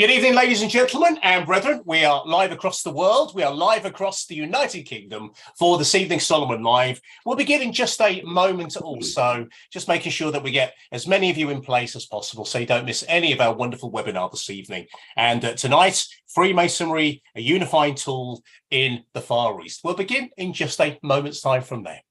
Good evening, ladies and gentlemen and brethren. We are live across the world. We are live across the United Kingdom for this evening's Solomon Live. We'll begin in just a moment also, just making sure that we get as many of you in place as possible so you don't miss any of our wonderful webinar this evening. And tonight, Freemasonry, a unifying tool in the Far East. We'll begin in just a moment's time from there.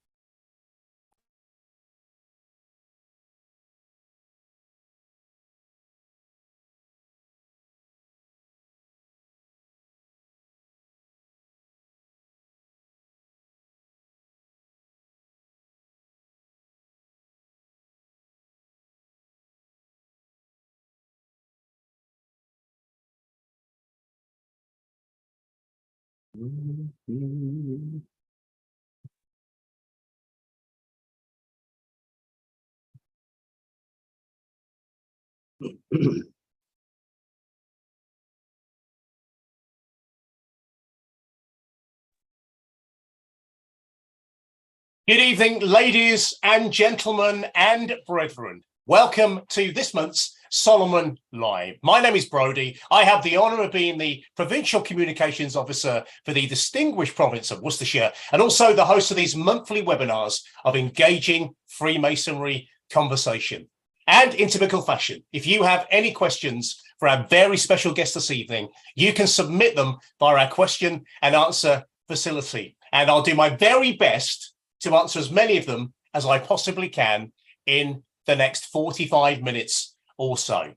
Good evening, ladies and gentlemen and brethren. Welcome to this month's Solomon Live. My name is Brodie. I have the honour of being the Provincial Communications Officer for the distinguished province of Worcestershire and also the host of these monthly webinars of engaging Freemasonry conversation. And in typical fashion, if you have any questions for our very special guest this evening, you can submit them via our question and answer facility. And I'll do my very best to answer as many of them as I possibly can in the next 45 minutes or so.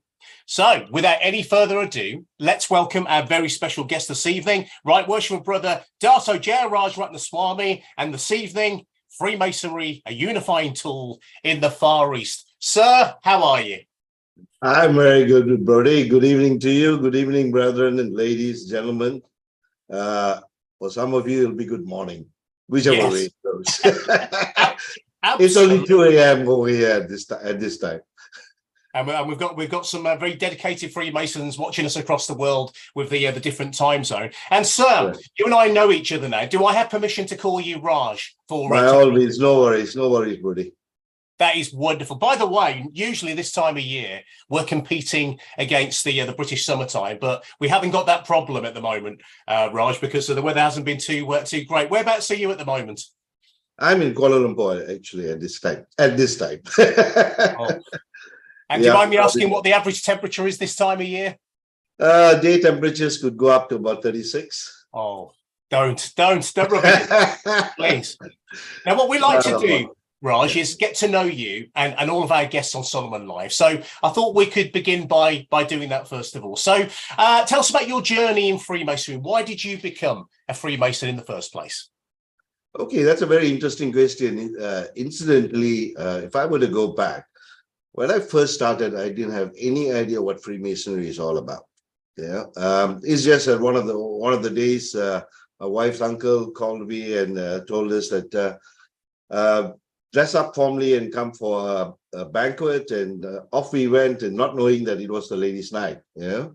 So without any further ado, let's welcome our very special guest this evening, Right Worshipful Brother Dato Jayaraj Ratnaswamy, and this evening, Freemasonry, a unifying tool in the Far East. Sir, how are you? I'm very good, Brodie. Good evening to you. Good evening, brethren and ladies, gentlemen. For some of you, it'll be good morning. Whichever way it goes. It's only 2 a.m. over here at this time. And we've got some very dedicated Freemasons watching us across the world with the different time zone. And sir, you and I know each other now. Do I have permission to call you Raj? By all means, no worries, Brodie. That is wonderful. By the way, usually this time of year, we're competing against the British summertime, but we haven't got that problem at the moment, Raj, because the weather hasn't been too great. Whereabouts are you at the moment? I'm in Kuala Lumpur, actually, at this time. Oh. And do you mind me asking what the average temperature is this time of year? Day temperatures could go up to about 36. Oh, don't rub it in, please. Now, what we like to do, Raj, is get to know you and all of our guests on Solomon Live. So I thought we could begin by doing that first of all. So tell us about your journey in Freemasonry. Why did you become a Freemason in the first place? Okay, that's a very interesting question. Incidentally, if I were to go back, when I first started, I didn't have any idea what Freemasonry is all about. Yeah, it's just that one of the days, my wife's uncle called me and told us that dress up formally and come for a banquet, and off we went, and not knowing that it was the ladies' night. Yeah.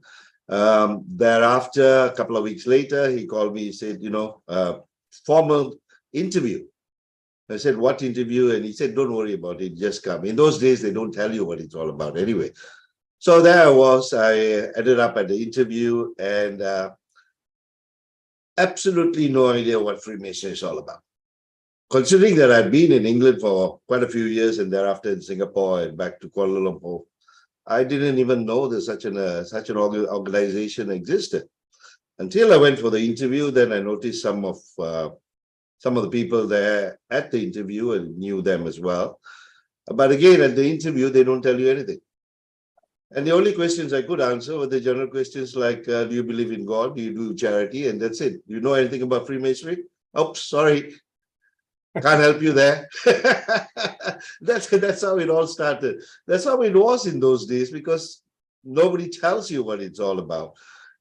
Thereafter, a couple of weeks later, he called me. He said, formal interview. I said, what interview? And he said, don't worry about it, just come. In those days, they don't tell you what it's all about anyway. So there I was. I ended up at the interview and absolutely no idea what Freemasonry is all about. Considering that I'd been in England for quite a few years and thereafter in Singapore and back to Kuala Lumpur, I didn't even know that such an organization existed. Until I went for the interview, then I noticed some of the people there at the interview and knew them as well. But again, at the interview, they don't tell you anything. And the only questions I could answer were the general questions like, do you believe in God? Do you do charity? And that's it. Do you know anything about Freemasonry? Oops, sorry. Can't help you there. That's how it all started. That's how it was in those days, because nobody tells you what it's all about.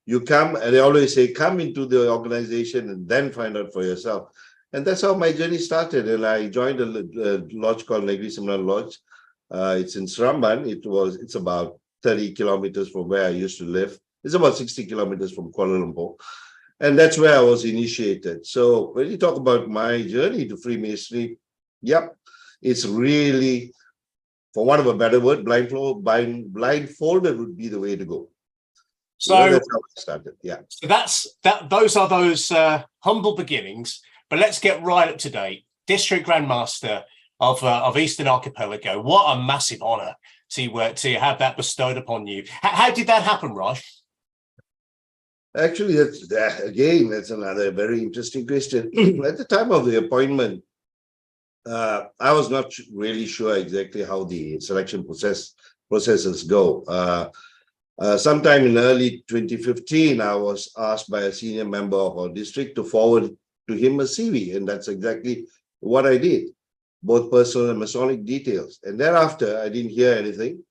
You come, and they always say, come into the organization and then find out for yourself. And that's how my journey started. And I joined a lodge called Negri Sembilan Lodge. It's in Seramban. It's about 30 kilometers from where I used to live. It's about 60 kilometers from Kuala Lumpur. And that's where I was initiated. So when you talk about my journey to Freemasonry, yep, it's really, for want of a better word, blindfolded would be the way to go. So, that's how I started. Yeah. so those are those humble beginnings. But let's get right up to date. District Grandmaster of Eastern Archipelago. What a massive honour to have that bestowed upon you. How did that happen, Raj? Actually, that's another very interesting question. At the time of the appointment, I was not really sure exactly how the selection processes go. Sometime in early 2015, I was asked by a senior member of our district to forward to him a CV, and that's exactly what I did, both personal and Masonic details. And thereafter, I didn't hear anything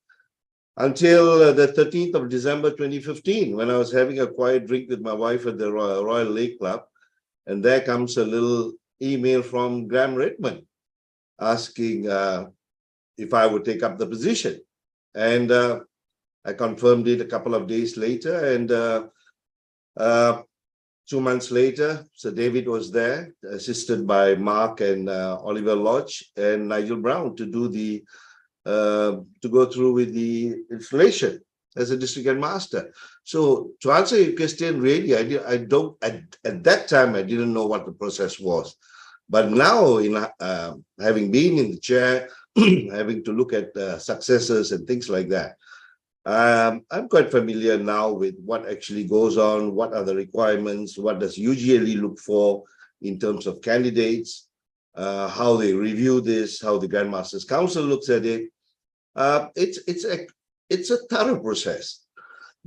until the 13th of December 2015, when I was having a quiet drink with my wife at the Royal Lake Club, and there comes a little email from Graham Redmond asking if I would take up the position. And I confirmed it a couple of days later, and 2 months later, Sir David was there, assisted by Mark and Oliver Lodge and Nigel Brown to do the to go through with the installation as a district headmaster. So to answer your question, really, at that time I didn't know what the process was, but now in having been in the chair, having to look at successors and things like that, I'm quite familiar now with what actually goes on, what are the requirements, what does usually look for in terms of candidates, how they review this, how the Grandmasters Council looks at it. It's a thorough process.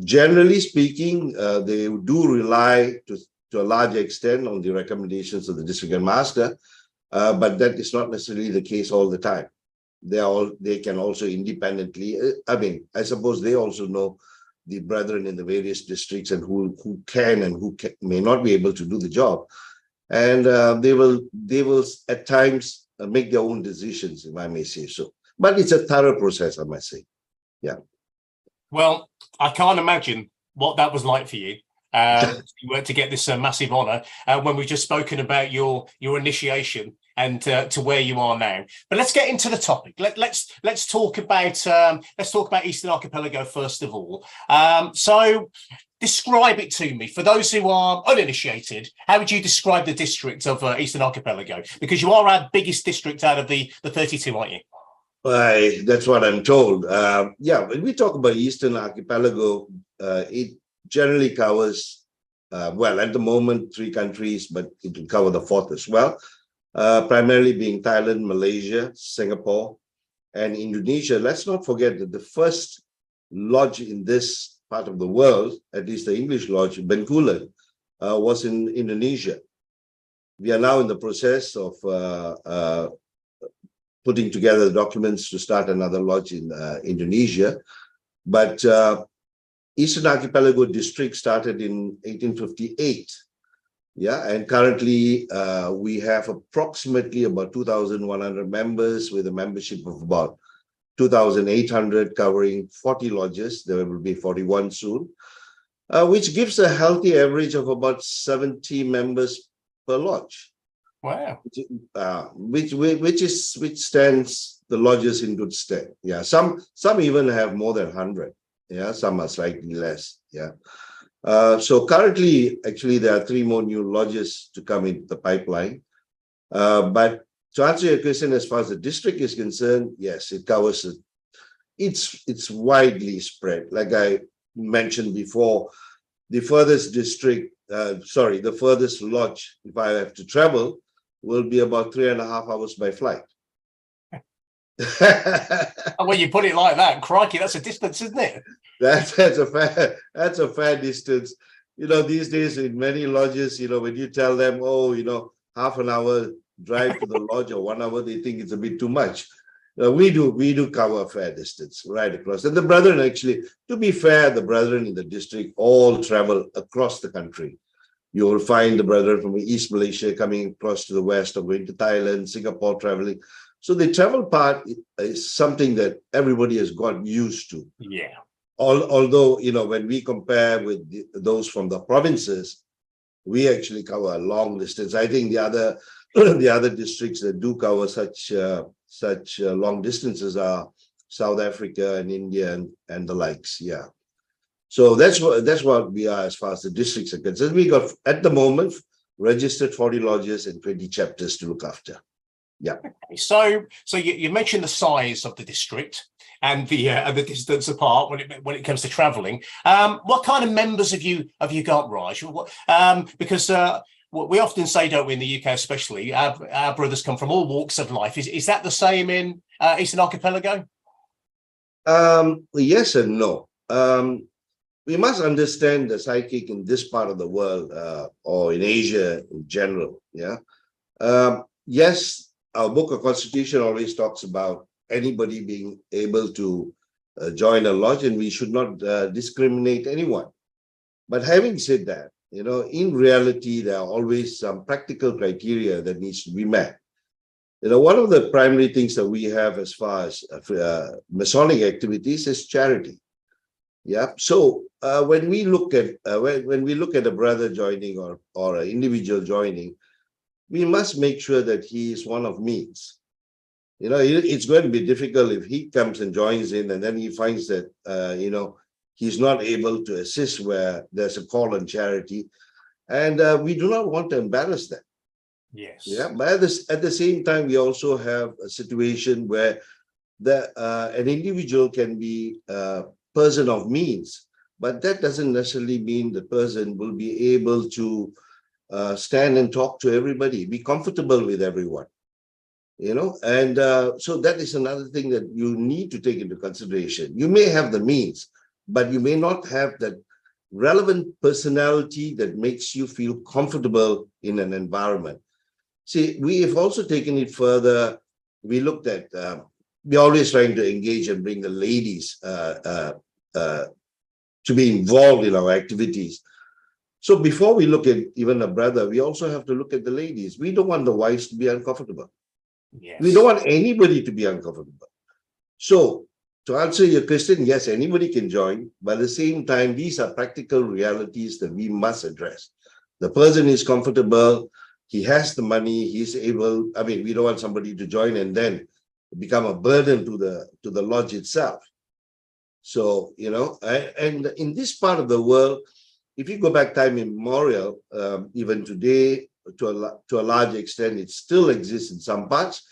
Generally speaking, they do rely to a large extent on the recommendations of the district Grandmaster, but that is not necessarily the case all the time. They can also independently, I suppose they also know the brethren in the various districts and who can and who may not be able to do the job. And they will at times make their own decisions, if I may say so. But it's a thorough process, I must say. Yeah. Well, I can't imagine what that was like for you. To get this massive honour when we've just spoken about your initiation and to where you are now. But let's get into the topic. Let's talk about Eastern Archipelago first of all. So describe it to me for those who are uninitiated. How would you describe the district of Eastern Archipelago? Because you are our biggest district out of the 32, aren't you? That's what I'm told. Yeah, when we talk about Eastern Archipelago, it generally covers, well, at the moment, 3 countries, but it will cover the 4th as well, primarily being Thailand, Malaysia, Singapore, and Indonesia. Let's not forget that the first lodge in this part of the world, at least the English lodge, Bencoolen, was in Indonesia. We are now in the process of putting together the documents to start another lodge in Indonesia. But Eastern Archipelago District started in 1858. Yeah, and currently we have approximately about 2,100 members with a membership of about 2,800 covering 40 lodges. There will be 41 soon, which gives a healthy average of about 70 members per lodge. Wow. Which stands the lodges in good stead. Yeah, some even have more than 100. Yeah, some are slightly less. Yeah. So currently, actually, there are 3 more new lodges to come into the pipeline. But to answer your question, as far as the district is concerned, yes, it covers it. It's widely spread. Like I mentioned before, the furthest the furthest lodge, if I have to travel, will be about 3.5 hours by flight. When you put it like that, crikey, that's a distance, isn't it? That's a fair distance. You know, these days in many lodges, you know, when you tell them, oh, you know, half an hour drive to the lodge or 1 hour, they think it's a bit too much. We do cover a fair distance right across. And the brethren, actually, to be fair, the brethren in the district all travel across the country. You will find the brethren from East Malaysia coming across to the west or going to Thailand, Singapore, traveling. So the travel part is something that everybody has got used to. Yeah. Although, you know, when we compare with those from the provinces, we actually cover a long distance. I think the other districts that do cover such long distances are South Africa and India and the likes. Yeah. So that's what we are as far as the districts are concerned. We got at the moment registered 40 lodges and 20 chapters to look after. Yeah. So you mentioned the size of the district and the distance apart when it comes to travelling. What kind of members have you got, Raj? Because we often say, don't we, in the UK especially, our brothers come from all walks of life. Is that the same in Eastern Archipelago? Yes and no. We must understand the psychic in this part of the world or in Asia in general. Yeah. Yes, our book of Constitution always talks about anybody being able to join a lodge, and we should not discriminate anyone. But having said that, in reality, there are always some practical criteria that needs to be met. One of the primary things that we have as far as Masonic activities is charity. Yeah. So when we look at a brother joining or an individual joining, we must make sure that he is one of means. It's going to be difficult if he comes and joins in and then he finds that he's not able to assist where there's a call on charity, and we do not want to embarrass them. Yes. Yeah. But at the same time, we also have a situation where an individual can be a person of means, but that doesn't necessarily mean the person will be able to stand and talk to everybody, be comfortable with everyone, and so that is another thing that you need to take into consideration. You may have the means, but you may not have that relevant personality that makes you feel comfortable in an environment. See, we have also taken it further. We looked at, we're always trying to engage and bring the ladies to be involved in our activities. So before we look at even a brother, we also have to look at the ladies. We don't want the wives to be uncomfortable. Yes. We don't want anybody to be uncomfortable. So to answer your question, yes, anybody can join, but at the same time, these are practical realities that we must address. The person is comfortable, he has the money, he's able. I mean, we don't want somebody to join and then become a burden to the lodge itself. So, and in this part of the world, if you go back time immemorial, even today, to a large extent, it still exists in some parts.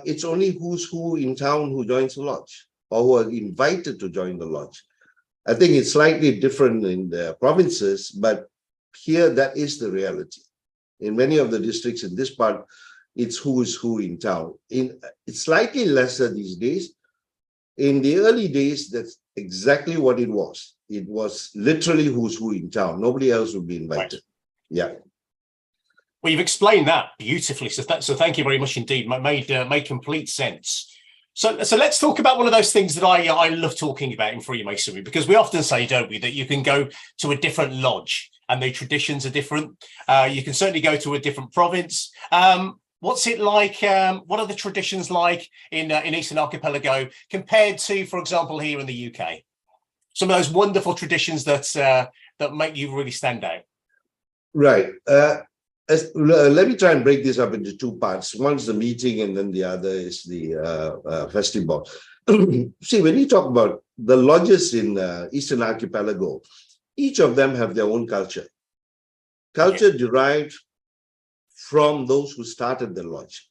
It's only who's who in town who joins the lodge or who are invited to join the lodge. I think it's slightly different in the provinces, but here that is the reality. In many of the districts in this part, it's who is who in town. It's slightly lesser these days. In the early days, that's exactly what it was. It was literally who's who in town. Nobody else would be invited. Right. Yeah. Well, you've explained that beautifully. So thank you very much indeed. Made complete sense. So let's talk about one of those things that I love talking about in Freemasonry, because we often say, don't we, that you can go to a different lodge and the traditions are different. You can certainly go to a different province. What's it like? What are the traditions like in Eastern Archipelago compared to, for example, here in the UK? Some of those wonderful traditions that make you really stand out. Right. Let me try and break this up into two parts. One's the meeting, and then the other is the festival. See, when you talk about the lodges in Eastern Archipelago, each of them have their own culture. Culture derived from those who started the lodge.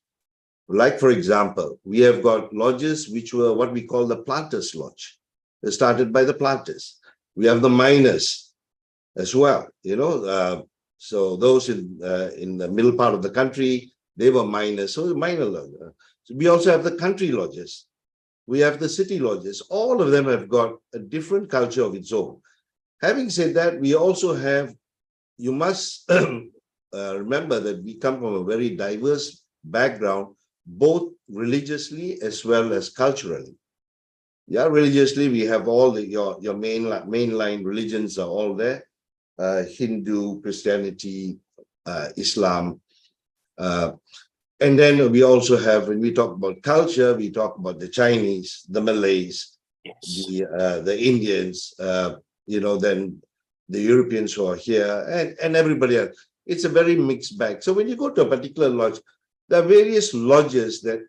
Like, for example, we have got lodges which were what we call the planters' lodge. They started by the planters. We have the miners as well, so those in the middle part of the country, they were miners, so the miner lodge. So we also have the country lodges. We have the city lodges. All of them have got a different culture of its own. Having said that, we also have, you must remember that we come from a very diverse background, both religiously as well as culturally. Yeah, religiously, we have all your mainline religions are all there. Hindu, Christianity, Islam. And then we also have, when we talk about culture, we talk about the Chinese, the Malays, yes, the Indians, then the Europeans who are here, and everybody else. It's a very mixed bag. So when you go to a particular lodge, there are various lodges that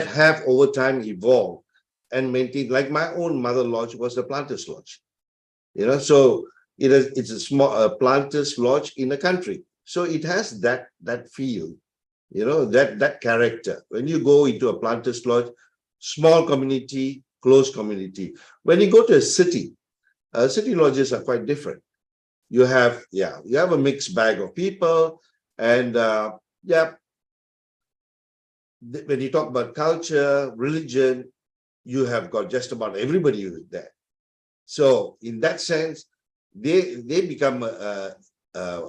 have over time evolved and maintain. Like my own mother lodge was a planters lodge, so it's a small planters lodge in a country. So it has that feel, that character. When you go into a planters lodge, small community, close community. When you go to a city lodges are quite different. You have a mixed bag of people, and when you talk about culture, religion, you have got just about everybody who's there. So in that sense, they become a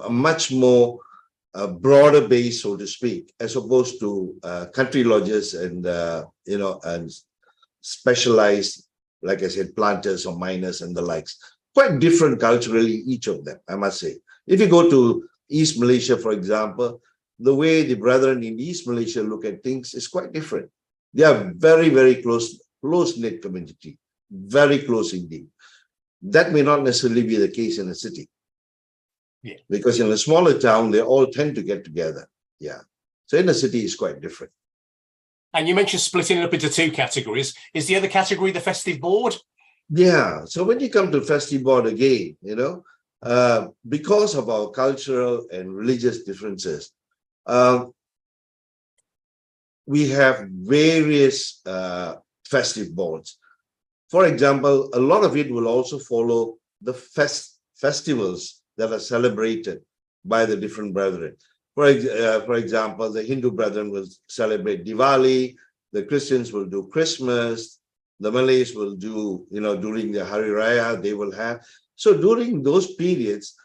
much more broader base, so to speak, as opposed to country lodges and and specialized, like I said, planters or miners and the likes. Quite different culturally, each of them, I must say. If you go to East Malaysia, for example, the way the brethren in East Malaysia look at things is quite different. They are very, very close-knit community, very close indeed. That may not necessarily be the case in a city. Yeah. Because in a smaller town, they all tend to get together. Yeah. So in the city, it's quite different. And you mentioned splitting it up into two categories. Is the other category the festive board? Yeah. So when you come to festive board again, because of our cultural and religious differences, we have various festive boards. For example, a lot of it will also follow the festivals that are celebrated by the different brethren. For example, the Hindu brethren will celebrate Diwali, the Christians will do Christmas, the Malays will do, during the Hari Raya, they will have. So during those periods,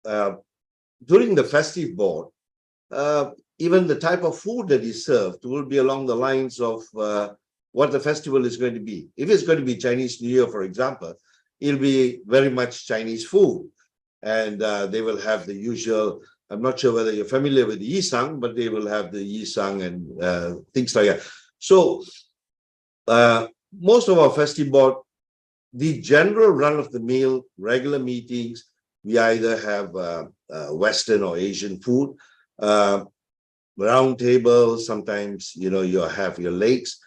during the festive board, even the type of food that is served will be along the lines of what the festival is going to be. If it's going to be Chinese New Year, for example, it'll be very much Chinese food. And they will have the usual, I'm not sure whether you're familiar with the Yisang, but they will have the Yisang and things like that. So most of our festival board, the general run-of-the-mill regular meetings, we either have Western or Asian food, round tables, sometimes, you have your lakes.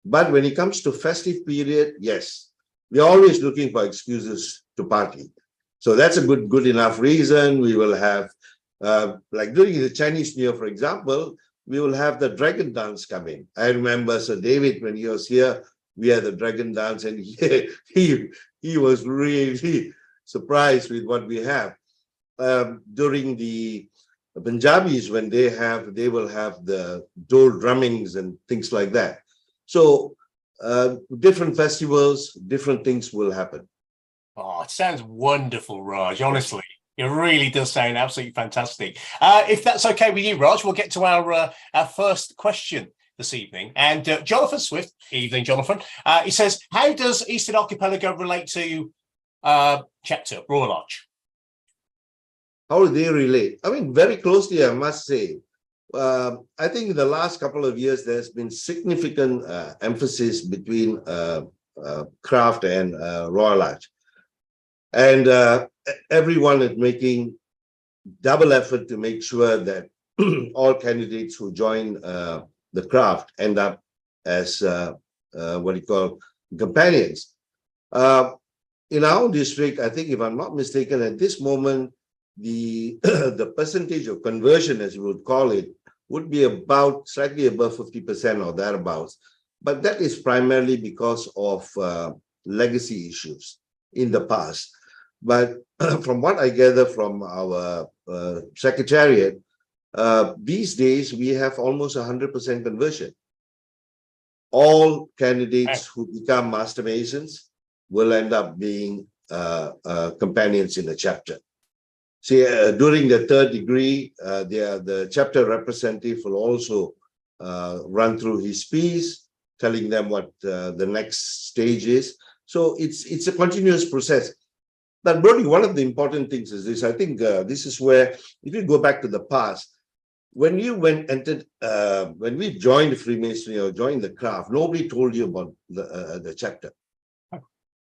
But when it comes to festive period, yes, we're always looking for excuses to party. So that's a good enough reason. We will have, like during the Chinese New Year, for example, we will have the dragon dance come in. I remember Sir David, when he was here, we had the dragon dance, and he was really surprised with what we have. During the Punjabis, when they will have the dole drummings and things like that. So different festivals, different things will happen. Oh, it sounds wonderful, Raj. Honestly, it really does sound absolutely fantastic. If that's okay with you, Raj, we'll get to our first question this evening. And Jonathan Swift, evening, Jonathan. He says, how does Eastern Archipelago relate to Chapter, Royal Arch? How do they relate? I mean, very closely, I must say. I think in the last couple of years, there's been significant emphasis between craft and Royal Arch. And everyone is making double effort to make sure that all candidates who join the craft end up as companions. In our district, I think, if I'm not mistaken, at this moment, the the percentage of conversion, as you would call it, would be about slightly above 50% or thereabouts. But that is primarily because of legacy issues in the past. But from what I gather from our secretariat, these days we have almost 100% conversion. All candidates who become Master Masons will end up being companions in the chapter. See, during the third degree, the chapter representative will also run through his piece, telling them what the next stage is. So it's a continuous process. But Brody, one of the important things is this. I think this is where, if you go back to the past, when we joined Freemasonry or joined the craft, nobody told you about the chapter.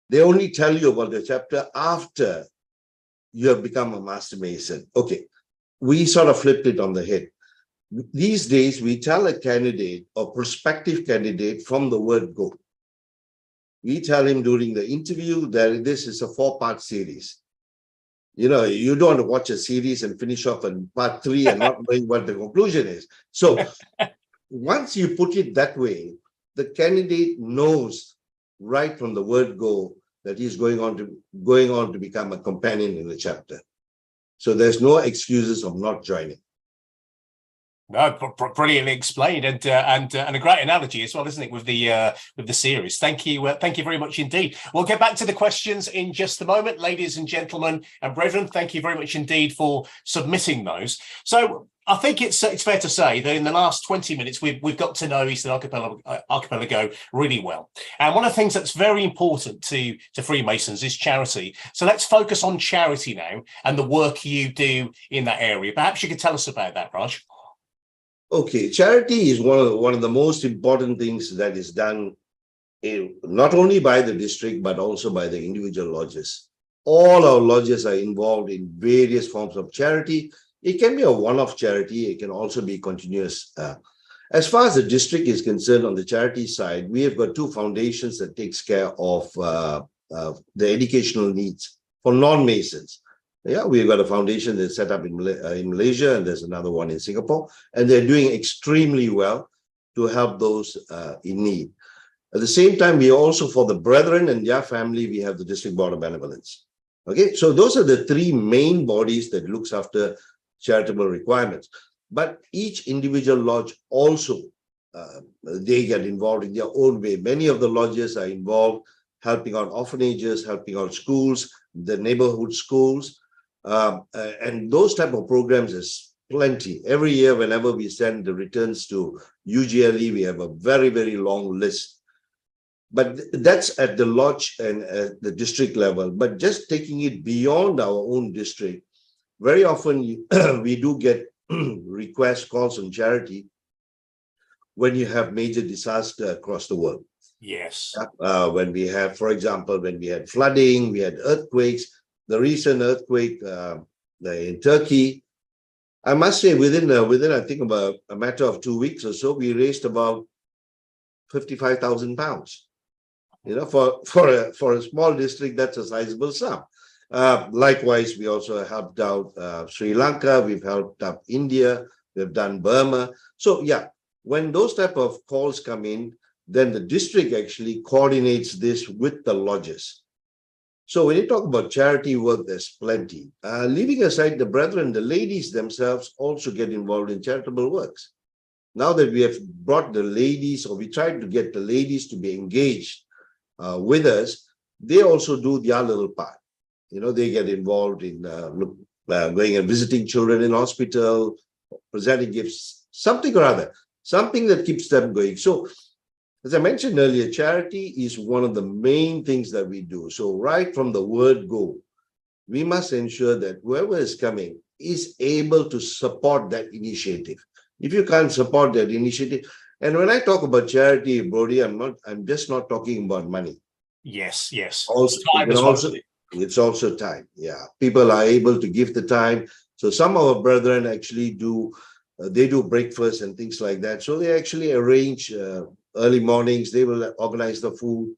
They only tell you about the chapter after you have become a Master Mason. Okay, we sort of flipped it on the head. These days, we tell a candidate or prospective candidate from the word go. we tell him during the interview that this is a 4-part series. You know, you don't want to watch a series and finish off in part 3 and not knowing what the conclusion is. So once you put it that way, the candidate knows right from the word go that he's going on to become a companion in the chapter. So there's no excuses of not joining. No, brilliantly explained, and a great analogy as well, isn't it, with the series? Thank you very much indeed. We'll get back to the questions in just a moment, ladies and gentlemen and brethren. Thank you very much indeed for submitting those. So I think it's fair to say that in the last 20 minutes we've got to know Eastern Archipelago really well. And one of the things that's very important to Freemasons is charity. So let's focus on charity now and the work you do in that area. Perhaps you could tell us about that, Raj. Okay, charity is one of the most important things that is done not only by the district, but also by the individual lodges. All our lodges are involved in various forms of charity. It can be a one-off charity. It can also be continuous. As far as the district is concerned, on the charity side, we have got 2 foundations that takes care of the educational needs for non-Masons. Yeah, we've got a foundation that's set up in Malaysia, and there's another one in Singapore, and they're doing extremely well to help those in need. At the same time, we also, for the brethren and their family, we have the District Board of Benevolence. Okay, so those are the 3 main bodies that looks after charitable requirements. But each individual lodge also, they get involved in their own way. Many of the lodges are involved helping out orphanages, helping out schools, the neighborhood schools. And those type of programs is plenty. Every year, whenever we send the returns to UGLE, we have a very, very long list. But that's at the lodge and at the district level. But just taking it beyond our own district, very often we do get request calls on charity when you have major disaster across the world. Yes. When we have, for example, when we had flooding, we had earthquakes. The recent earthquake in Turkey, I must say, within I think about a matter of 2 weeks or so, we raised about £55,000. You know, for a small district, that's a sizable sum. Likewise, we also helped out Sri Lanka. We've helped out India. We've done Burma. So yeah, when those type of calls come in, then the district actually coordinates this with the lodges. So when you talk about charity work, there's plenty. Leaving aside the brethren, the ladies themselves also get involved in charitable works. Now that we have brought the ladies, or we tried to get the ladies to be engaged with us, they also do their little part. You know, they get involved in going and visiting children in hospital, presenting gifts, something or other, something that keeps them going. So as I mentioned earlier, charity is one of the main things that we do. So right from the word go, we must ensure that whoever is coming is able to support that initiative. If you can't support that initiative, and when I talk about charity, Brody, I'm just not talking about money. Yes, yes. Also, it's also time. Yeah, people are able to give the time. So some of our brethren actually do, they do breakfast and things like that. So they actually arrange early mornings. They will organize the food,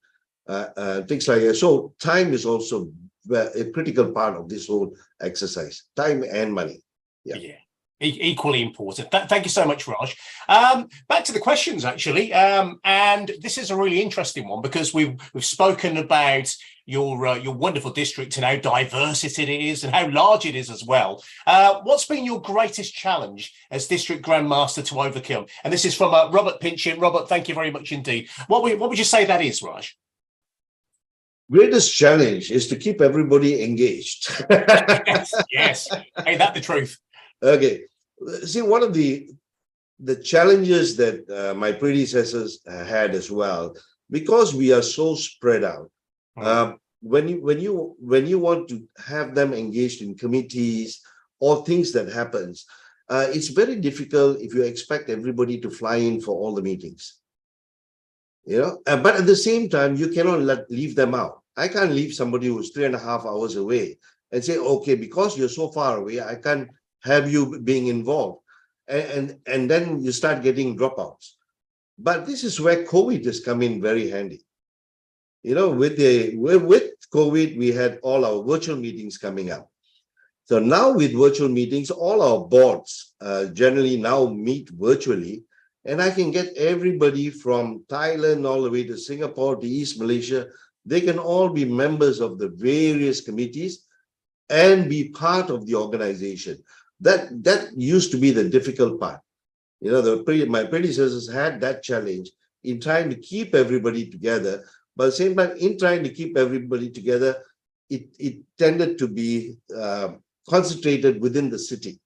things like that. So time is also a critical part of this whole exercise. Time and money. Yeah. Equally important. Thank you so much, Raj. Back to the questions, actually, and this is a really interesting one because we've spoken about your wonderful district and how diverse it is and how large it is as well. What's been your greatest challenge as district grandmaster to overcome? And this is from Robert Pinchin. Robert, thank you very much indeed. What would you say that is, Raj? Greatest challenge is to keep everybody engaged. yes. Ain't that the truth? Okay, see, one of the challenges that my predecessors had as well, because we are so spread out. When you want to have them engaged in committees or things that happens, it's very difficult if you expect everybody to fly in for all the meetings. You know, but at the same time, you cannot leave them out. I can't leave somebody who's 3.5 hours away and say, okay, because you're so far away, I can't have you being involved, and then you start getting dropouts. But this is where COVID has come in very handy. with COVID, we had all our virtual meetings coming up. So now with virtual meetings, all our boards generally now meet virtually, and I can get everybody from Thailand all the way to Singapore to East Malaysia. They can all be members of the various committees and be part of the organization. That used to be the difficult part. My predecessors had that challenge in trying to keep everybody together. But at the same time, in trying to keep everybody together, it tended to be concentrated within the city,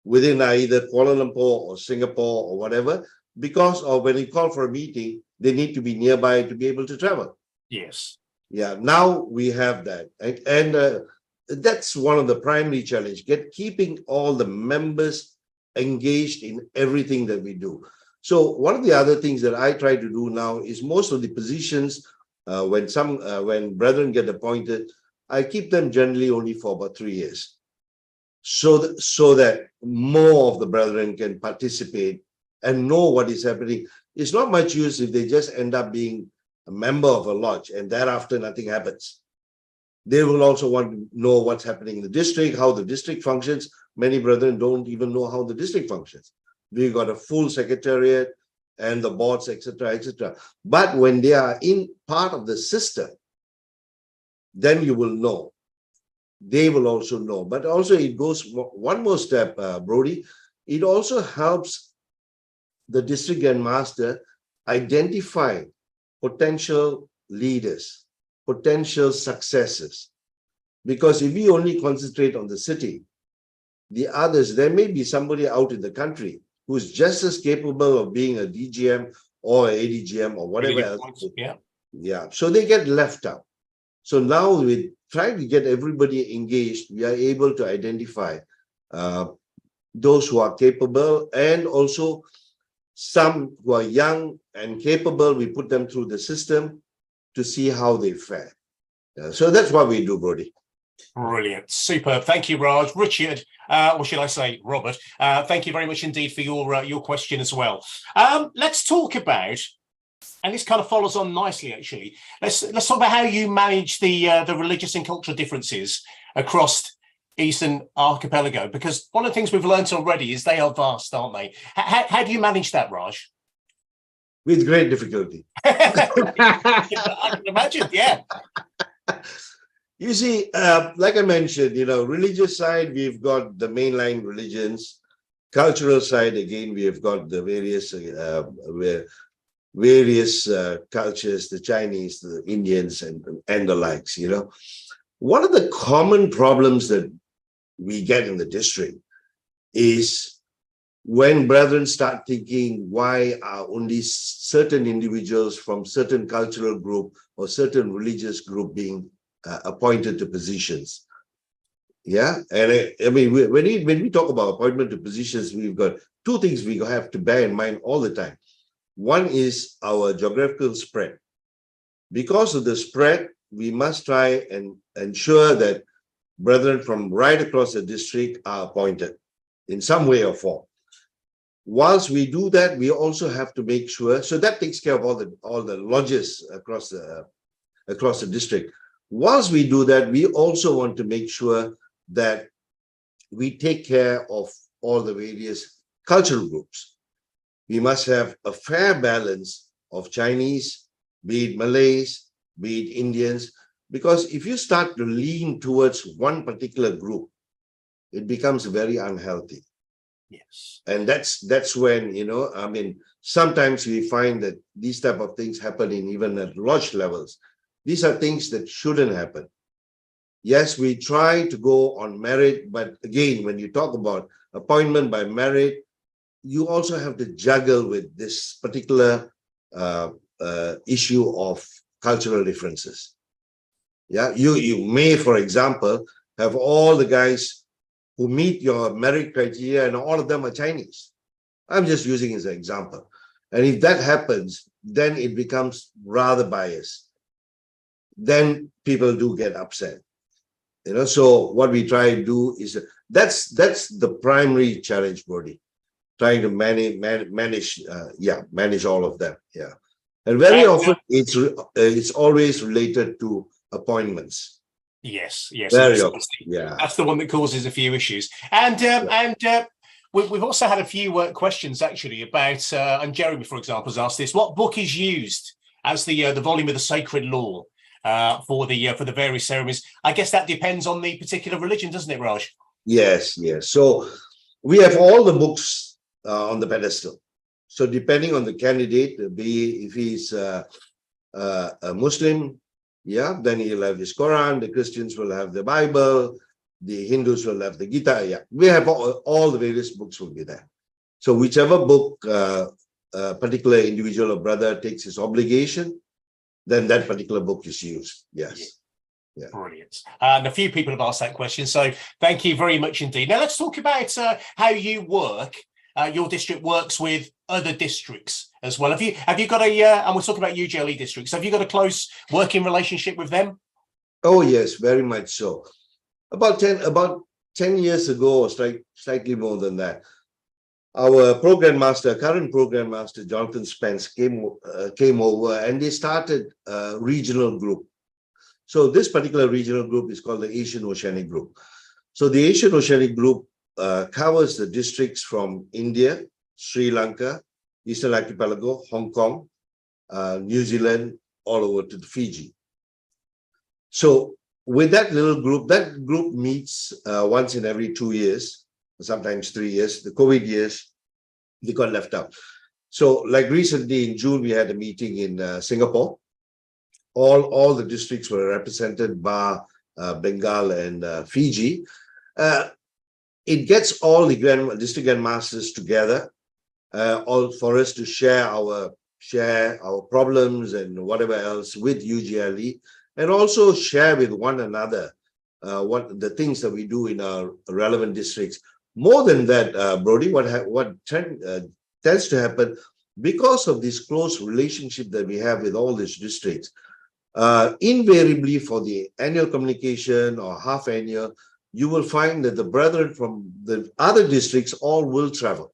within either Kuala Lumpur or Singapore or whatever, because of when you call for a meeting, they need to be nearby to be able to travel. Yes. Yeah, now we have that. And that's one of the primary challenge, keeping all the members engaged in everything that we do. So one of the other things that I try to do now is most of the positions, when brethren get appointed, I keep them generally only for about 3 years. So that more of the brethren can participate and know what is happening. It's not much use if they just end up being a member of a lodge and thereafter nothing happens. They will also want to know what's happening in the district, how the district functions. Many brethren don't even know how the district functions. We've got a full secretariat and the boards, etc., etc. But when they are in part of the system, then you will know. They will also know. But also it goes one more step, Brody. It also helps the district Grand Master identify potential leaders, potential successes. Because if we only concentrate on the city, the others, there may be somebody out in the country who's just as capable of being a DGM or an ADGM or whatever else. Yeah. So they get left out. So now with trying to get everybody engaged, we are able to identify those who are capable, and also some who are young and capable. We put them through the system to see how they fare. So that's what we do, Brody. Brilliant. Superb. Thank you, Raj. Richard, or should I say Robert, thank you very much indeed for your question as well. Let's talk about, and this kind of follows on nicely, actually. Let's talk about how you manage the religious and cultural differences across Eastern Archipelago, because one of the things we've learned already is they are vast, aren't they? How do you manage that, Raj? With great difficulty. I can imagine, yeah. You see, like I mentioned, religious side, we've got the mainline religions. Cultural side, again, we have got the various cultures, the Chinese, the Indians, and the likes. One of the common problems that we get in the district is when brethren start thinking, why are only certain individuals from certain cultural group or certain religious group being appointed to positions? Yeah, and I mean, when we talk about appointment to positions, we've got two things we have to bear in mind all the time. One is our geographical spread. Because of the spread, we must try and ensure that brethren from right across the district are appointed in some way or form. Whilst we do that, we also have to make sure, so that takes care of all the lodges across the district. Whilst we do that, we also want to make sure that we take care of all the various cultural groups. We must have a fair balance of Chinese, be it Malays, be it Indians, because if you start to lean towards one particular group, it becomes very unhealthy. Yes. And that's when, I mean, sometimes we find that these type of things happen even at lodge levels. These are things that shouldn't happen. Yes, we try to go on merit, but again, when you talk about appointment by merit, you also have to juggle with this particular issue of cultural differences. Yeah, you may, for example, have all the guys who meet your merit criteria and all of them are Chinese. I'm just using as an example. And if that happens, then it becomes rather biased. Then people do get upset. So what we try to do is, that's the primary challenge, Brody. Trying to manage all of them. Yeah. And very often it's always related to appointments. Yes, yes. Very often, yeah. That's the one that causes a few issues. And we've also had a few questions actually about, and Jeremy, for example, has asked this: what book is used as the volume of the sacred law for the various ceremonies? I guess that depends on the particular religion, doesn't it, Raj? Yes, yes. So we have all the books on the pedestal. So depending on the candidate, if he's a Muslim, yeah, then he'll have his Quran. The Christians will have the Bible. The Hindus will have the Gita. Yeah, we have all the various books will be there. So whichever book a particular individual or brother takes his obligation, then that particular book is used. Yes. Yeah. Brilliant. And a few people have asked that question, so thank you very much indeed. Now let's talk about how you work. Your district works with other districts as well. Have you got and we're talking about UGLE districts. Have you got a close working relationship with them? Oh yes, very much so. About 10 years ago, or slightly more than that, our current program master, Jonathan Spence, came over, and they started a regional group. So this particular regional group is called the Asian-Oceanic group. So the Asian-Oceanic group covers the districts from India, Sri Lanka, Eastern Archipelago, Hong Kong, New Zealand, all over to Fiji. So with that little group, that group meets once in every 2 years, sometimes 3 years. The COVID years, they got left out. So like recently in June, we had a meeting in Singapore. All the districts were represented by Bengal and Fiji. It gets all the district Grand Masters together, all for us to share our problems and whatever else with UGLE, and also share with one another what the things that we do in our relevant districts. More than that, Brody, what tends to happen because of this close relationship that we have with all these districts. Invariably, for the annual communication or half annual, you will find that the brethren from the other districts all will travel.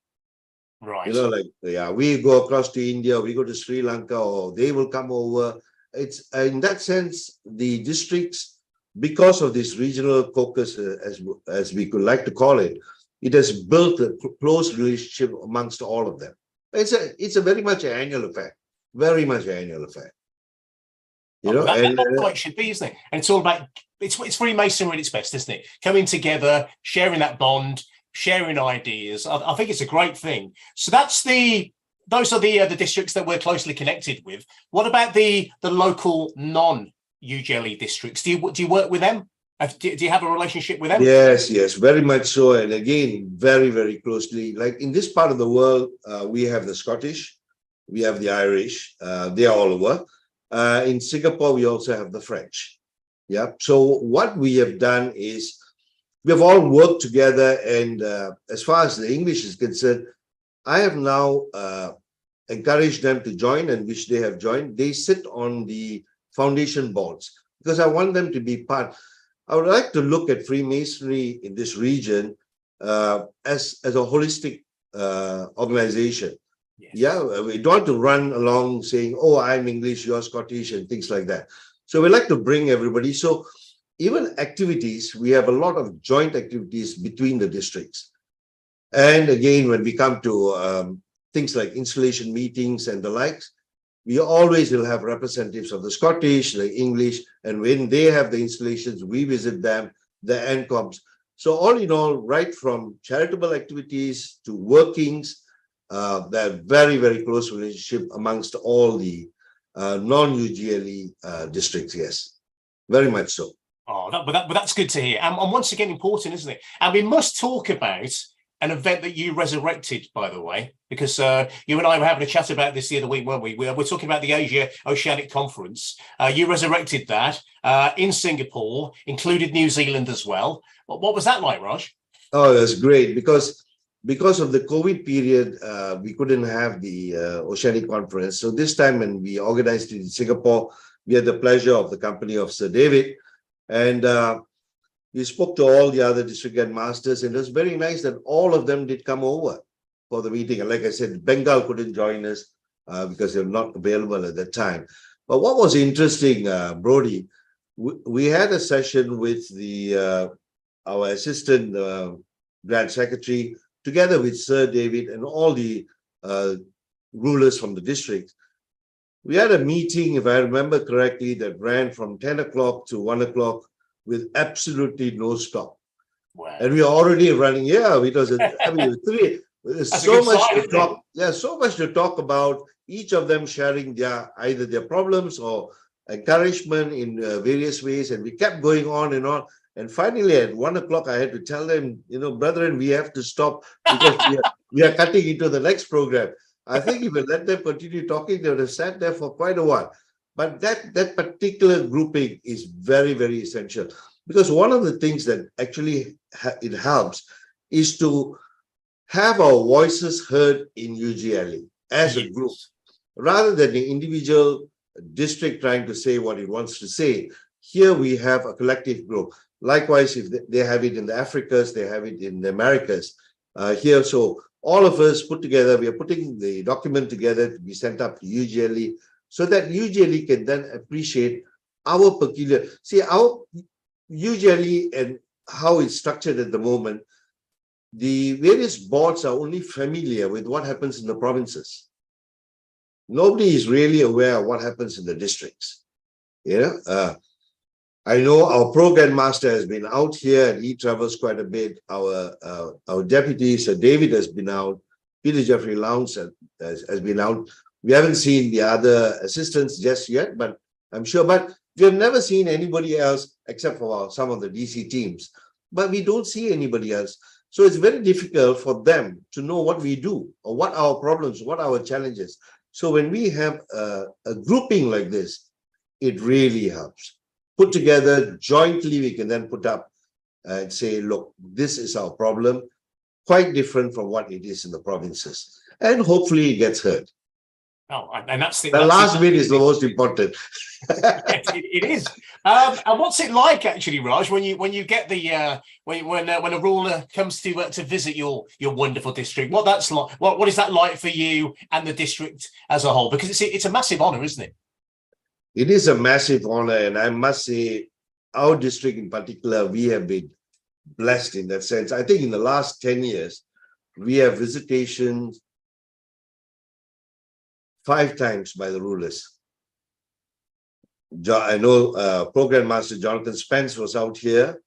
Right. You know, like, yeah, we go across to India, we go to Sri Lanka, or they will come over. It's in that sense, the districts, because of this regional caucus, as we could like to call it, it has built a close relationship amongst all of them. It's a very much an annual affair, very much an annual affair. You know, that's how it should be, isn't it? And it's all about it's Freemasonry at its best, isn't it? Coming together, sharing that bond, sharing ideas. I think it's a great thing. So those are the districts that we're closely connected with. What about the local non-UGLE districts? Do you work with them? Do you have a relationship with them? Yes, very much so. And again, very, very closely. Like in this part of the world, we have the Scottish, we have the Irish, they are all over. In Singapore, we also have the French. Yeah. So what we have done is we have all worked together. And as far as the English is concerned, I have now encouraged them to join, and which they have joined. They sit on the foundation boards because I want them to be part. I would like to look at Freemasonry in this region as a holistic organization. Yes. Yeah, we don't want to run along saying, oh, I'm English, you're Scottish, and things like that. So we like to bring everybody. So even activities, we have a lot of joint activities between the districts. And again, when we come to things like installation meetings and the likes, we always will have representatives of the Scottish, the English, and when they have the installations, we visit them, the NCOMs. So all in all, right from charitable activities to workings, that very, very close relationship amongst all the non-UGLE districts. Yes, very much so. Oh, but that's good to hear. And once again, important, isn't it? And we must talk about an event that you resurrected, by the way, because you and I were having a chat about this the other week, weren't we? We're talking about the Asia-Oceanic conference. You resurrected that in Singapore, included New Zealand as well. What was that like, Raj? Oh, that's great, because of the COVID period, we couldn't have the Oceanic conference. So this time when we organized it in Singapore, we had the pleasure of the company of Sir David. And we spoke to all the other district Grand Masters, and it was very nice that all of them did come over for the meeting. And like I said, Bengal couldn't join us. because they're not available at that time. But what was interesting, Brody, we had a session with our assistant grand secretary, together with Sir David and all the rulers from the district. We had a meeting, if I remember correctly, that ran from 10 o'clock to 1 o'clock with absolutely no stop. Wow. And we are already running, because I mean, there's so much to talk. There's so much to talk about, each of them sharing either their problems or encouragement in various ways. And we kept going on and on. And finally, at 1 o'clock, I had to tell them, brethren, we have to stop because we are cutting into the next program. I think if we let them continue talking, they would have sat there for quite a while. But that particular grouping is very, very essential, because one of the things that actually it helps is to have our voices heard in UGLE as a group, rather than the individual district trying to say what it wants to say. Here we have a collective group. Likewise, if they have it in the Africas, they have it in the Americas. Here, so all of us put together, we are putting the document together to be sent up to UGLE, so that UGLE can then appreciate our peculiar, our UGLE and how it's structured at the moment. The various boards are only familiar with what happens in the provinces. Nobody is really aware of what happens in the districts. I know our program master has been out here and he travels quite a bit. Our deputy, Sir David, has been out. Peter Jeffrey Lowndes has been out. We haven't seen the other assistants just yet, but I'm sure. But we have never seen anybody else except for some of the DC teams. But we don't see anybody else. So it's very difficult for them to know what we do or what our problems, what our challenges. So when we have a grouping like this, it really helps. Put together jointly, we can then put up and say, look, this is our problem, quite different from what it is in the provinces. And hopefully it gets heard. Oh, and that's the last bit is the most important. Yes, it is. And what's it like, actually, Raj, when you get the when a ruler comes to visit your wonderful district? What that's like? What is that like for you and the district as a whole? Because it's a massive honor, isn't it? It is a massive honor, and I must say, our district in particular, we have been blessed in that sense. I think in the last 10 years, we have visitations 5 times by the rulers. I know Program Master Jonathan Spence was out here.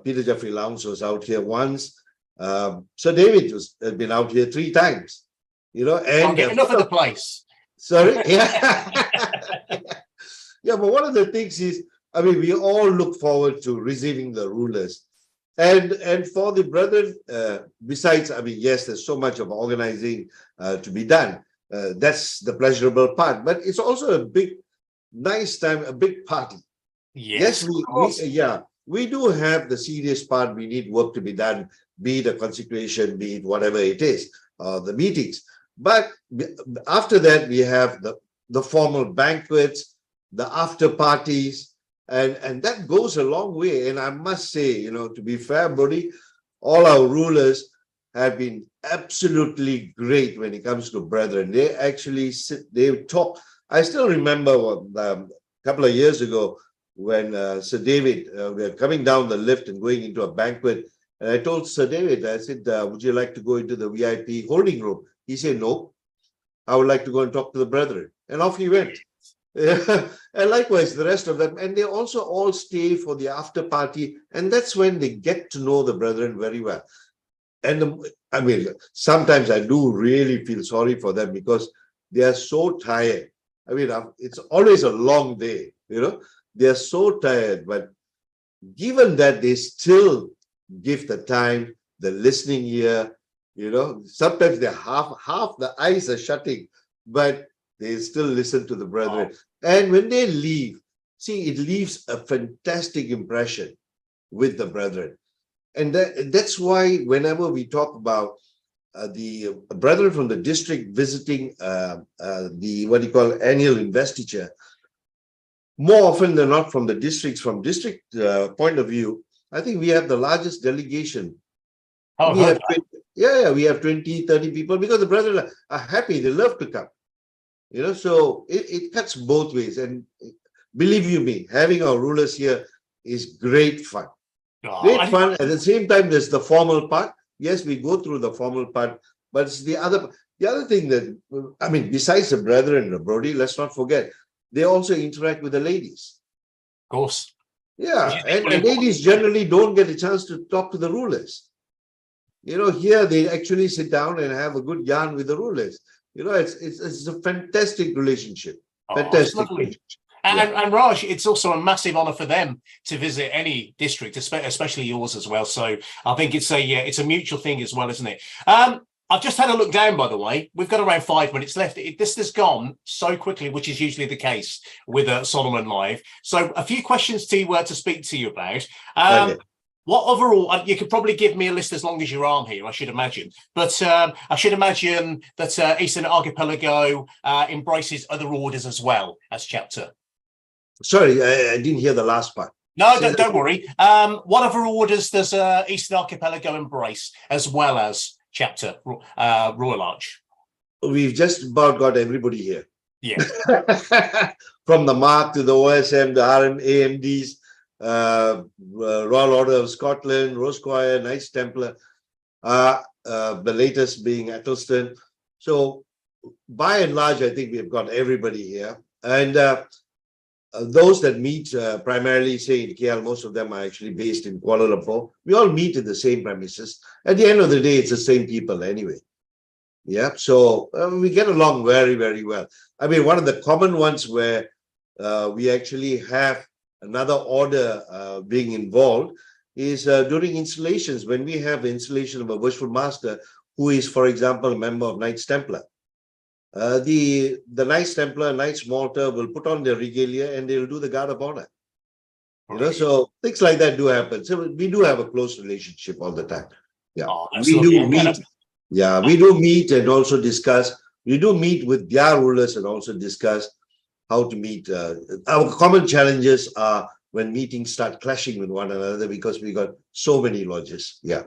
Peter Jeffrey Lowndes was out here once. Sir David has been out here 3 times. And I'll get enough of the place. Sorry, yeah. Yeah, but one of the things is, I mean, we all look forward to receiving the rulers. And for the brethren, besides, I mean, yes, there's so much of organizing to be done. That's the pleasurable part. But it's also a big, nice time, a big party. Yes, we do have the serious part. We need work to be done, be it a consecration, be it whatever it is, the meetings. But after that, we have the formal banquets, the after parties, and that goes a long way. And I must say, to be fair, Brody, all our rulers have been absolutely great when it comes to brethren. They actually they talk. I still remember a couple of years ago when Sir David, we were coming down the lift and going into a banquet. And I told Sir David, I said, would you like to go into the VIP holding room? He said, no, I would like to go and talk to the brethren. And off he went. And likewise, the rest of them. And they also all stay for the after party. And that's when they get to know the brethren very well. And I mean, sometimes I do really feel sorry for them because they are so tired. I mean, it's always a long day, They are so tired. But given that they still give the time, the listening ear, sometimes they're half the eyes are shutting, but they still listen to the brethren. And when they leave, it leaves a fantastic impression with the brethren. And that's why whenever we talk about the brethren from the district visiting the annual investiture, more often than not from the districts, from district point of view, I think we have the largest delegation. We have 20, 30 people because the brethren are happy, they love to come. So it cuts both ways. And believe you me, having our rulers here is great fun. Great fun. At the same time, there's the formal part. Yes, we go through the formal part, but it's the other thing that, I mean, besides the brethren, Brody, let's not forget, they also interact with the ladies. Of course. Yeah, and ladies generally don't get a chance to talk to the rulers. Here they actually sit down and have a good yarn with the rulers. It's a fantastic relationship. Fantastic relationship. And Raj, it's also a massive honour for them to visit any district, especially yours as well. So I think it's a mutual thing as well, isn't it? I've just had a look down, by the way. We've got around 5 minutes left. This has gone so quickly, which is usually the case with Solomon Live. So a few questions to speak to you about. What overall, you could probably give me a list as long as your arm here, I should imagine. But I should imagine that Eastern Archipelago embraces other orders as well as chapter. Sorry, I didn't hear the last part. No, don't worry. What other orders does Eastern Archipelago embrace as well as chapter, Royal Arch? We've just about got everybody here. Yeah. From the MARC to the OSM, the AMDs, Royal Order of Scotland, Rose Choir, Knights Templar, the latest being Attleston. So by and large, I think we've got everybody here. And those that meet primarily, say in KL, most of them are actually based in Kuala Lumpur. We all meet in the same premises. At the end of the day, it's the same people anyway. Yeah, so we get along very, very well. I mean, one of the common ones where we actually have another order being involved is during installations, when we have the installation of a worshipful master who is, for example, a member of Knights Templar. The Knights Templar, Knights Malta will put on their regalia and they'll do the guard of honor. So things like that do happen. So we do have a close relationship all the time. Yeah, we do meet. Yeah, we do meet and also discuss. We do meet with their rulers and also discuss how to meet. Our common challenges are when meetings start clashing with one another because we got so many lodges. Yeah.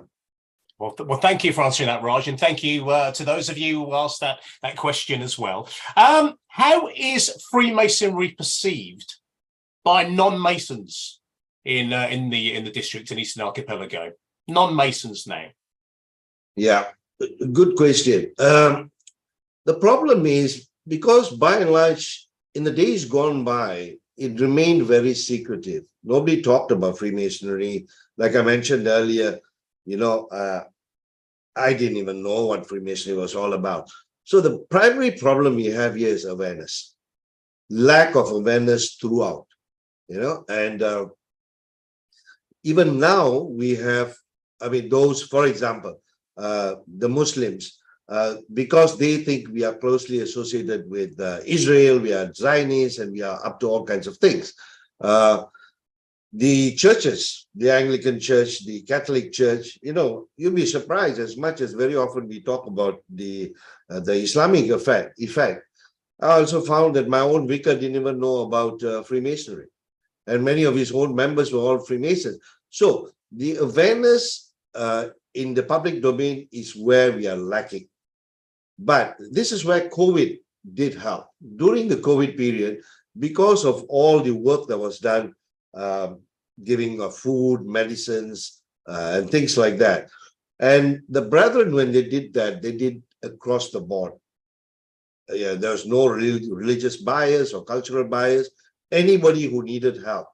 Well, thank you for answering that, Raj, and thank you to those of you who asked that question as well. How is Freemasonry perceived by non-Masons in the district in Eastern Archipelago? Non-Masons now. Yeah, good question. The problem is because by and large, in the days gone by, it remained very secretive. Nobody talked about Freemasonry. Like I mentioned earlier, I didn't even know what Freemasonry was all about. So the primary problem we have here is awareness, lack of awareness throughout, and even now we have, I mean, those, for example, the Muslims, because they think we are closely associated with Israel, we are Zionists, and we are up to all kinds of things. The churches, the Anglican Church, the Catholic Church, you'll be surprised as much as very often we talk about the Islamic effect. I also found that my own vicar didn't even know about Freemasonry, and many of his own members were all Freemasons. So the awareness in the public domain is where we are lacking. But this is where COVID did help. During the COVID period, because of all the work that was done, giving food, medicines, and things like that. And the brethren, when they did that, they did across the board. There was no religious bias or cultural bias. Anybody who needed help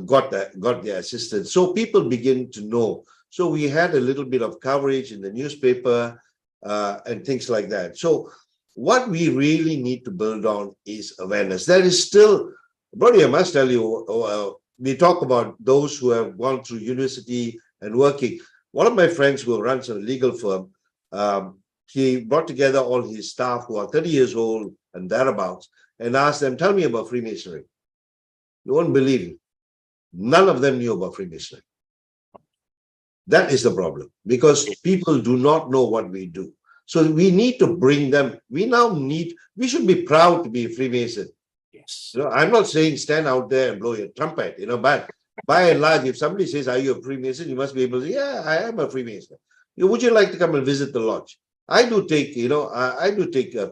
got their assistance. So people begin to know. So we had a little bit of coverage in the newspaper and things like that. So what we really need to build on is awareness. There is still, Brody, I must tell you, we talk about those who have gone through university and working. One of my friends who runs a legal firm, he brought together all his staff who are 30 years old and thereabouts and asked them, tell me about Freemasonry. You won't believe it. None of them knew about Freemasonry. That is the problem, because people do not know what we do. So we need to bring them. We should be proud to be a Freemason. Yes. I'm not saying stand out there and blow your trumpet, but by and large, if somebody says, are you a Freemason? You must be able to say, yeah, I am a Freemason. Would you like to come and visit the lodge? I do take,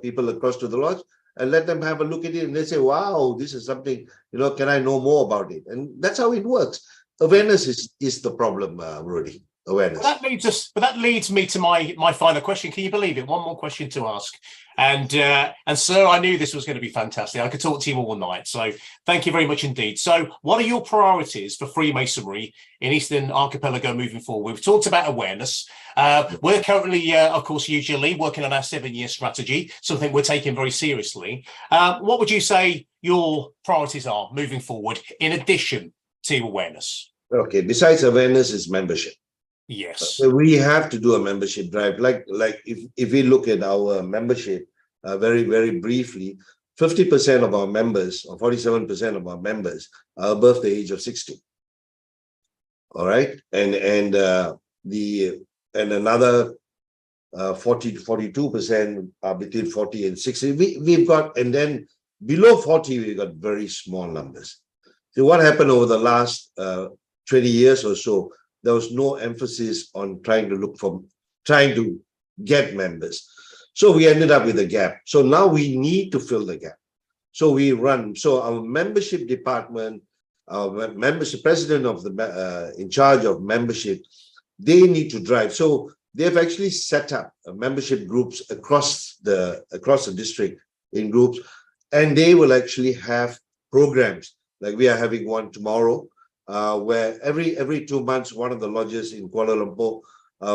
people across to the lodge. and let them have a look at it, and they say, wow, this is something, can I know more about it? And that's how it works. Awareness is the problem, Rudy. Awareness. But that leads me to my final question. Can you believe it? One more question to ask. And sir, I knew this was going to be fantastic. I could talk to you all night. So thank you very much indeed. So what are your priorities for Freemasonry in Eastern Archipelago moving forward? We've talked about awareness. We're currently, of course, usually working on our 7-year strategy, something we're taking very seriously. What would you say your priorities are moving forward in addition to awareness? Okay, besides awareness is membership. Yes. We have to do a membership drive. Like if we look at our membership very, very briefly, 50% of our members, or 47% of our members, are above the age of 60. All right, and another 40 to 42% are between 40 and 60. We've got, and then below 40, we've got very small numbers. So what happened over the last 20 years or so? There was no emphasis on trying to get members. So we ended up with a gap. So now we need to fill the gap. So our membership department, our membership president of the in charge of membership, they need to drive. So they've actually set up membership groups across the district in groups, and they will actually have programs. Like we are having one tomorrow, where every 2 months, one of the lodges in Kuala Lumpur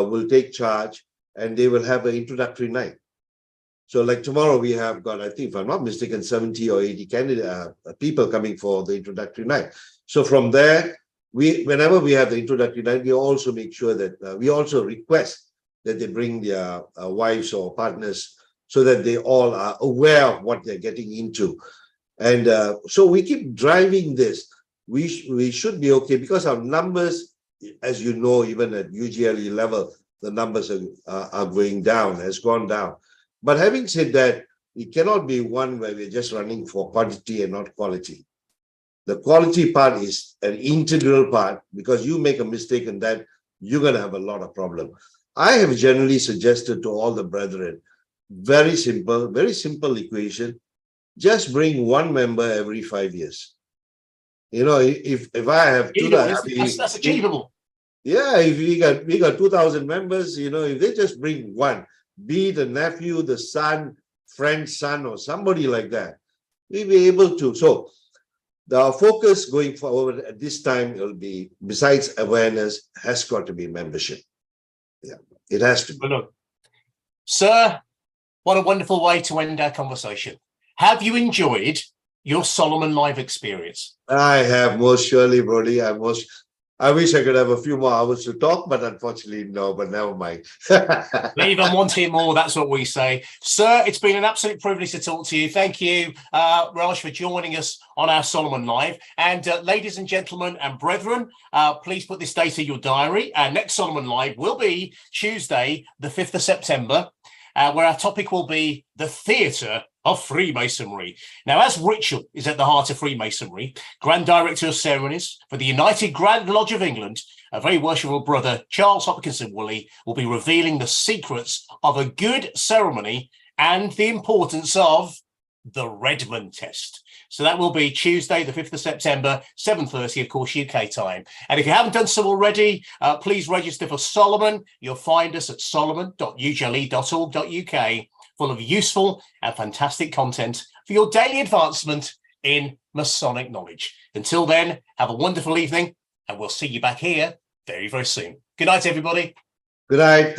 will take charge, and they will have an introductory night. So like tomorrow, we have got, I think, if I'm not mistaken, 70 or 80 people coming for the introductory night. So from there, whenever we have the introductory night, we also make sure that we also request that they bring their wives or partners so that they all are aware of what they're getting into. And so we keep driving this. We should be okay, because our numbers, as you know, even at UGLE level, the numbers are going down, has gone down. But having said that, it cannot be one where we're just running for quantity and not quality. The quality part is an integral part, because you make a mistake in that, you're going to have a lot of problem. I have generally suggested to all the brethren, very simple equation, just bring one member every 5 years. If I have that's achievable. Yeah, if we got 2,000 members, if they just bring one, be the nephew, the son, friend's son, or somebody like that, we'll be able to. So the focus going forward at this time will be, besides awareness, has got to be membership. Yeah, it has to be. Well, look, sir, what a wonderful way to end our conversation. Have you enjoyed your Solomon Live experience? I have, most surely, Brody. I wish I could have a few more hours to talk, but unfortunately, no, but never mind. Leave them wanting more, that's what we say. Sir, it's been an absolute privilege to talk to you. Thank you, Raj, for joining us on our Solomon Live. And ladies and gentlemen and brethren, please put this date in your diary. Our next Solomon Live will be Tuesday, the 5th of September, where our topic will be the theatre of Freemasonry. Now, as ritual is at the heart of Freemasonry, Grand Director of Ceremonies for the United Grand Lodge of England, a very worshipful brother, Charles Hopkinson Woolley, will be revealing the secrets of a good ceremony and the importance of the Redmond test. So that will be Tuesday, the 5th of September, 7:30, of course, UK time. And if you haven't done so already, please register for Solomon. You'll find us at solomon.ugle.org.uk, full of useful and fantastic content for your daily advancement in Masonic knowledge. Until then, have a wonderful evening, and we'll see you back here very, very soon. Good night, everybody. Good night.